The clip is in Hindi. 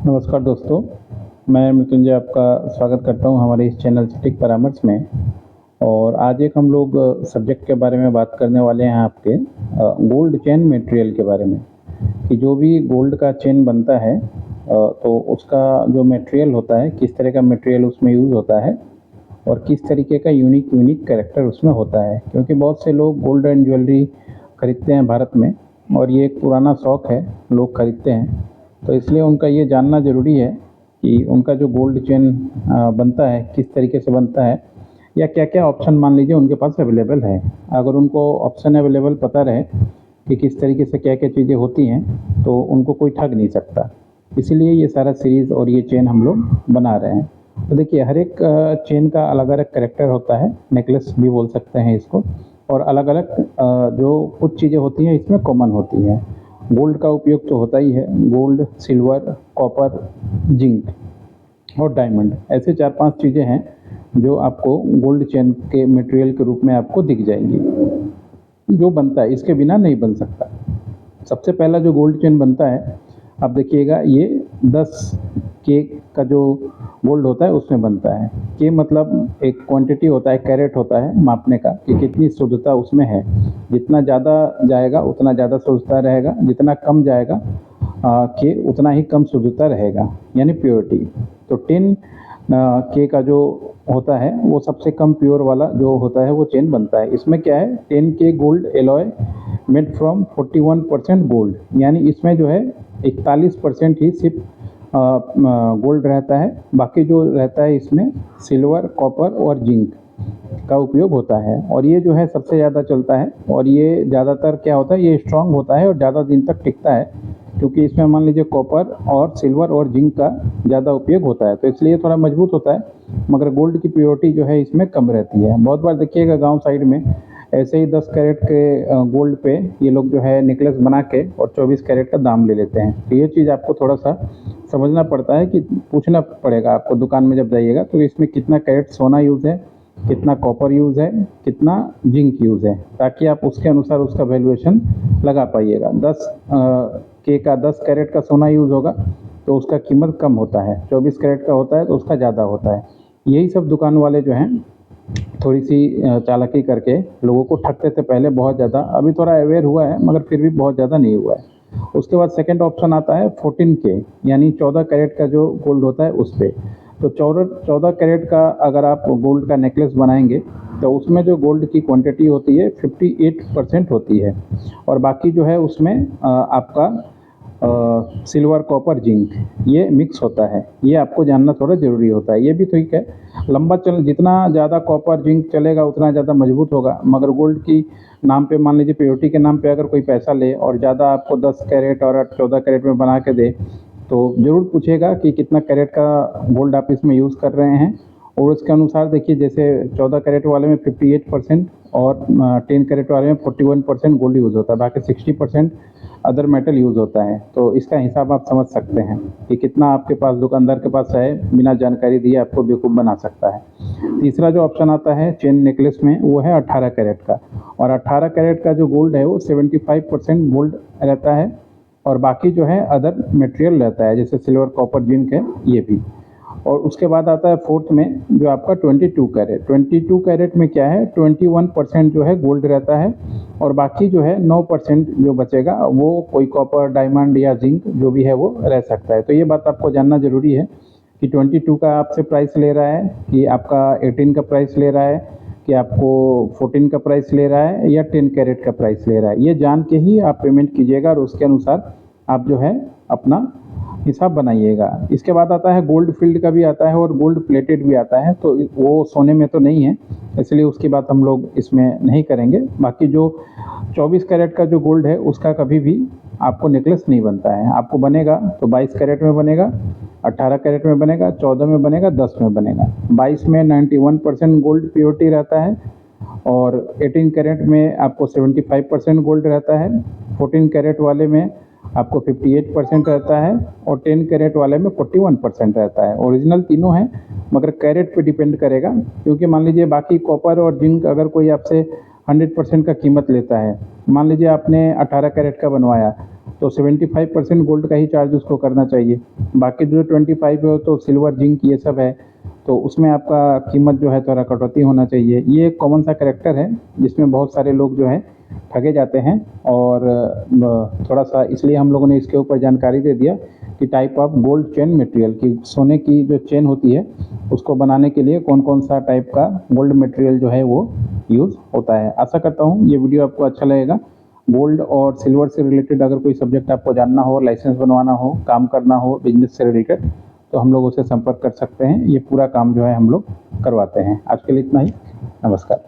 नमस्कार दोस्तों, मैं मृत्युंजय आपका स्वागत करता हूं हमारे इस चैनल सटीक परामर्श में। और आज एक हम लोग सब्जेक्ट के बारे में बात करने वाले हैं आपके गोल्ड चेन मटेरियल के बारे में कि जो भी गोल्ड का चेन बनता है तो उसका जो मटेरियल होता है, किस तरह का मटेरियल उसमें यूज़ होता है और किस तरीके का यूनिक कैरेक्टर उसमें होता है। क्योंकि बहुत से लोग गोल्ड एंड ज्वेलरी खरीदते हैं भारत में और ये एक पुराना शौक है, लोग खरीदते हैं। तो इसलिए उनका ये जानना ज़रूरी है कि उनका जो गोल्ड चेन बनता है किस तरीके से बनता है या क्या-क्या ऑप्शन मान लीजिए उनके पास अवेलेबल है। अगर उनको ऑप्शन अवेलेबल पता रहे कि किस तरीके से क्या-क्या चीज़ें होती हैं, तो उनको कोई ठग नहीं सकता। इसीलिए ये सारा सीरीज़ और ये चेन हम लोग बना रहे हैं। तो देखिए, हर एक चेन का अलग-अलग कैरेक्टर होता है, नेकलेस भी बोल सकते हैं इसको। और अलग-अलग जो कुछ चीज़ें होती हैं इसमें कॉमन होती हैं। गोल्ड का उपयोग तो होता ही है, गोल्ड, सिल्वर, कॉपर, जिंक और डायमंड, ऐसे 4-5 चीज़ें हैं जो आपको गोल्ड चेन के मटेरियल के रूप में आपको दिख जाएंगी। जो बनता है इसके बिना नहीं बन सकता। सबसे पहला जो गोल्ड चेन बनता है, आप देखिएगा, ये 10 के का जो गोल्ड होता है उसमें बनता है। के मतलब एक क्वांटिटी होता है, कैरेट होता है मापने का कि कितनी शुद्धता उसमें है। जितना ज़्यादा जाएगा उतना ज़्यादा शुद्धता रहेगा, जितना कम जाएगा के उतना ही कम शुद्धता रहेगा, यानी प्योरिटी। तो 10 के का जो होता है वो सबसे कम प्योर वाला जो होता है वो चेन बनता है। इसमें क्या है, 10 के gold alloy made from 41% gold, यानी इसमें जो है 41% ही सिर्फ गोल्ड रहता है। बाकी जो रहता है इसमें सिल्वर, कॉपर और जिंक का उपयोग होता है। और ये जो है सबसे ज़्यादा चलता है और ये ज़्यादातर क्या होता है, ये स्ट्रांग होता है और ज़्यादा दिन तक टिकता है, क्योंकि इसमें मान लीजिए कॉपर और सिल्वर और जिंक का ज़्यादा उपयोग होता है, तो इसलिए थोड़ा मजबूत होता है। मगर गोल्ड की प्योरिटी जो है इसमें कम रहती है। बहुत बार देखिएगा गांव साइड में ऐसे ही 10 कैरेट के गोल्ड पे ये लोग जो है नेकलेस बना के और 24 कैरेट का दाम ले लेते हैं। तो ये चीज़ आपको थोड़ा सा समझना पड़ता है कि पूछना पड़ेगा आपको दुकान में जब जाइएगा, तो इसमें कितना कैरेट सोना यूज़ है, कितना कॉपर यूज़ है, कितना जिंक यूज़ है, ताकि आप उसके अनुसार उसका वैल्यूएशन लगा पाइएगा। 10 के का 10 कैरेट का सोना यूज़ होगा तो उसका कीमत कम होता है, 24 कैरेट का होता है तो उसका ज़्यादा होता है। यही सब दुकान वाले जो हैं थोड़ी सी चालाकी करके लोगों को ठगते थे पहले बहुत ज़्यादा। अभी थोड़ा अवेयर हुआ है मगर फिर भी बहुत ज़्यादा नहीं हुआ है। उसके बाद सेकंड ऑप्शन आता है 14 के, यानी 14 कैरेट का जो गोल्ड होता है उस पे। तो 14 कैरेट का अगर आप गोल्ड का नेकलेस बनाएंगे तो उसमें जो गोल्ड की क्वांटिटी होती है 58% होती है और बाकी जो है उसमें आपका सिल्वर, कॉपर, जिंक ये मिक्स होता है। ये आपको जानना थोड़ा ज़रूरी होता है। ये भी ठीक है, लंबा चल जितना ज़्यादा कॉपर जिंक चलेगा उतना ज़्यादा मजबूत होगा। मगर गोल्ड की नाम पे, मान लीजिए प्योरिटी के नाम पे अगर कोई पैसा ले और ज़्यादा आपको 10 कैरेट और 14 कैरेट में बना के दे, तो ज़रूर पूछेगा कि कितना कैरेट का गोल्ड आप इसमें यूज़ कर रहे हैं। और उसके अनुसार देखिए, जैसे 14 कैरेट वाले में 58% और 10 कैरेट वाले में 41% गोल्ड यूज़ होता है, बाकी 60% अदर मेटल यूज़ होता है। तो इसका हिसाब आप समझ सकते हैं कि कितना आपके पास दुकानदार के पास है, बिना जानकारी दिए आपको बेवकूफ़ बना सकता है। तीसरा जो ऑप्शन आता है चेन नेकलेस में वो है 18 कैरेट का। और 18 कैरेट का जो गोल्ड है वो 75% गोल्ड रहता है और बाकी जो है अदर मटेरियल रहता है, जैसे सिल्वर, कॉपर, जिंक है ये भी। और उसके बाद आता है फोर्थ में जो आपका 22 कैरेट। 22 कैरेट में क्या है, 21% जो है गोल्ड रहता है और बाकी जो है 9% जो बचेगा वो कोई कॉपर, डायमंड या जिंक जो भी है वो रह सकता है। तो ये बात आपको जानना ज़रूरी है कि 22 का आपसे प्राइस ले रहा है कि आपका 18 का प्राइस ले रहा है कि आपको 14 का प्राइस ले रहा है या 10 कैरेट का प्राइस ले रहा है। ये जान के ही आप पेमेंट कीजिएगा और उसके अनुसार आप जो है अपना हिसाब बनाइएगा। इसके बाद आता है गोल्ड फील्ड का भी आता है और गोल्ड प्लेटेड भी आता है, तो वो सोने में तो नहीं है, इसलिए उसकी बात हम लोग इसमें नहीं करेंगे। बाकी जो 24 कैरेट का जो गोल्ड है उसका कभी भी आपको नेकलेस नहीं बनता है। आपको बनेगा तो 22 कैरेट में बनेगा, 18 कैरेट में बनेगा, 14 में बनेगा, 10 में बनेगा। 22 में 91% गोल्ड प्योरिटी रहता है और 18 कैरेट में आपको 75% गोल्ड रहता है। 14 कैरेट वाले में आपको 58% रहता है और 10 कैरेट वाले में 41% रहता है। ओरिजिनल तीनों हैं मगर कैरेट पे डिपेंड करेगा, क्योंकि मान लीजिए बाकी कॉपर और जिंक अगर कोई आपसे 100% का कीमत लेता है, मान लीजिए आपने 18 कैरेट का बनवाया तो 75% गोल्ड का ही चार्ज उसको करना चाहिए। बाकी जो 25 है तो सिल्वर, जिंक ये सब है, तो उसमें आपका कीमत जो है थोड़ा कटौती होना चाहिए। ये एक कॉमन सा कैरेक्टर है जिसमें बहुत सारे लोग जो है ठगे जाते हैं, और थोड़ा सा इसलिए हम लोगों ने इसके ऊपर जानकारी दे दिया कि type of gold chain material, की सोने की जो चेन होती है उसको बनाने के लिए कौन कौन सा टाइप का गोल्ड मटेरियल जो है वो यूज़ होता है। आशा करता हूँ ये वीडियो आपको अच्छा लगेगा। गोल्ड और सिल्वर से रिलेटेड अगर कोई सब्जेक्ट आपको जानना हो, लाइसेंस बनवाना हो, काम करना हो बिजनेस से रिलेटेड, तो हम लोगों से संपर्क कर सकते हैं। ये पूरा काम जो है हम लोग करवाते हैं। आज के लिए इतना ही। नमस्कार।